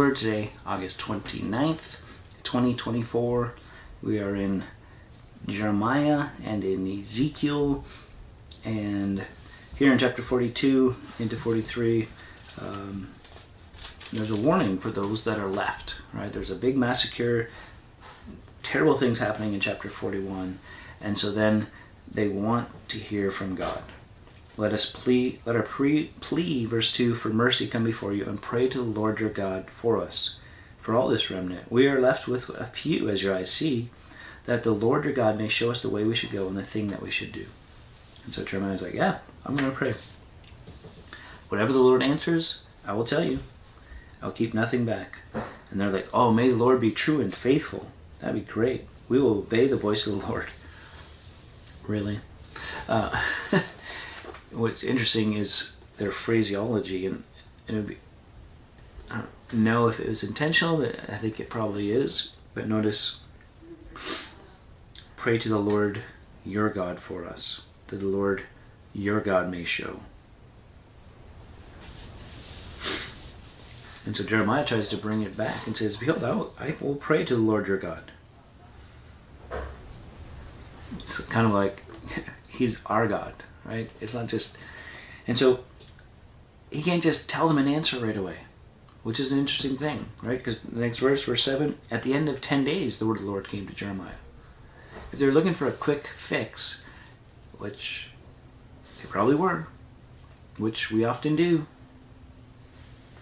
Word today, August 29th, 2024. We are in Jeremiah and in Ezekiel, and here in chapter 42 into 43, there's a warning for those that are left, right? There's a big massacre, terrible things happening in chapter 41, and so then they want to hear from God. Let our plea, verse 2, for mercy come before you, and pray to the Lord your God for us, for all this remnant. We are left with a few, as your eyes see, that the Lord your God may show us the way we should go and the thing that we should do. And so Jeremiah's like, yeah, I'm going to pray. Whatever the Lord answers, I will tell you. I'll keep nothing back. And they're like, oh, may the Lord be true and faithful. That'd be great. We will obey the voice of the Lord. Really? What's interesting is their phraseology, and it would be, I don't know if it was intentional, but I think it probably is. But notice, pray to the Lord your God for us, that the Lord your God may show. And so Jeremiah tries to bring it back and says, behold, I will pray to the Lord your God. It's kind of like, he's our God, right? It's not just... And so, he can't just tell them an answer right away, which is an interesting thing, right? Because the next verse, verse 7, at the end of 10 days, the word of the Lord came to Jeremiah. If they're looking for a quick fix, which they probably were, which we often do,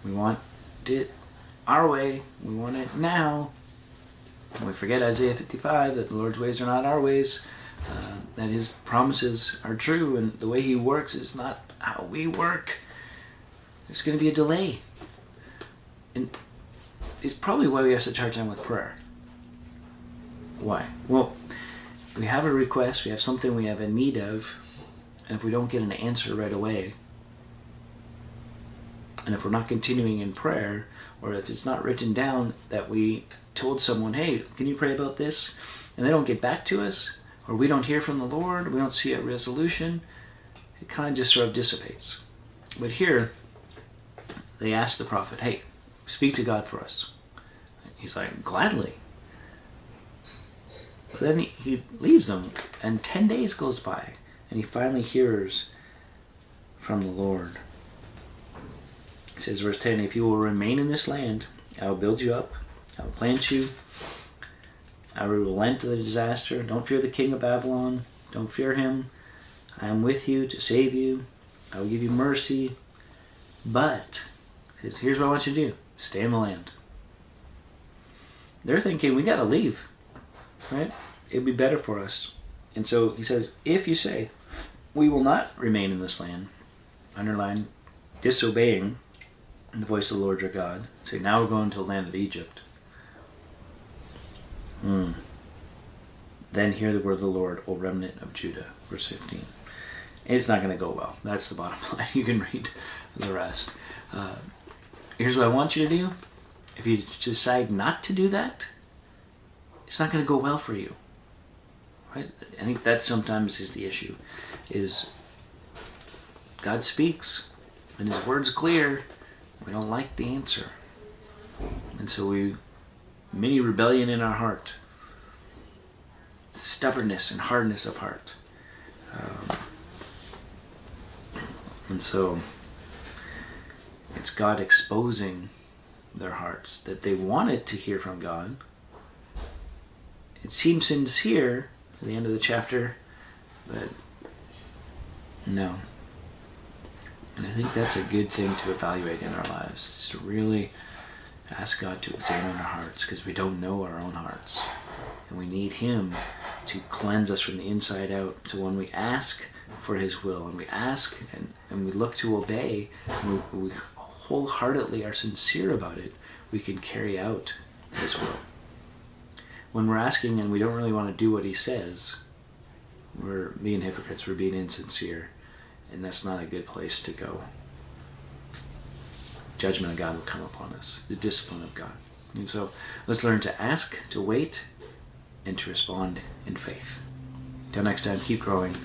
we want it our way, we want it now, and we forget Isaiah 55, that the Lord's ways are not our ways, that his promises are true, and the way he works is not how we work. There's going to be a delay. And it's probably why we have such a hard time with prayer. Why? Well, we have a request, we have something we have a need of, and if we don't get an answer right away, and if we're not continuing in prayer, or if it's not written down that we told someone, hey, can you pray about this? And they don't get back to us, or we don't hear from the Lord, we don't see a resolution, it kind of just sort of dissipates. But here, they ask the prophet, hey, speak to God for us. He's like, gladly. But then he leaves them, and 10 days goes by, and he finally hears from the Lord. It says, verse 10, if you will remain in this land, I will build you up, I will plant you, I will relent to the disaster. Don't fear the king of Babylon, don't fear him. I am with you to save you, I will give you mercy. But, here's what I want you to do, stay in the land. They're thinking, we gotta leave, right? It'd be better for us. And so he says, if you say, we will not remain in this land, underline, disobeying the voice of the Lord your God, say, now we're going to the land of Egypt. Then hear the word of the Lord, O remnant of Judah. Verse 15. It's not going to go well. That's the bottom line. You can read the rest. Here's what I want you to do. If you decide not to do that, it's not going to go well for you. Right? I think that sometimes is the issue. Is God speaks, and his word's clear. We don't like the answer. And so many rebellion in our heart. Stubbornness and hardness of heart. And so it's God exposing their hearts, that they wanted to hear from God. It seems sincere at the end of the chapter, but no. And I think that's a good thing to evaluate in our lives, is to really ask God to examine our hearts, because we don't know our own hearts. And we need him to cleanse us from the inside out. So when we ask for his will, and we ask and we look to obey, and we wholeheartedly are sincere about it, we can carry out his will. When we're asking and we don't really want to do what he says, we're being hypocrites, we're being insincere, and that's not a good place to go. Judgment of God will come upon us, the discipline of God. And so let's learn to ask, to wait, and to respond in faith. Till next time, keep growing.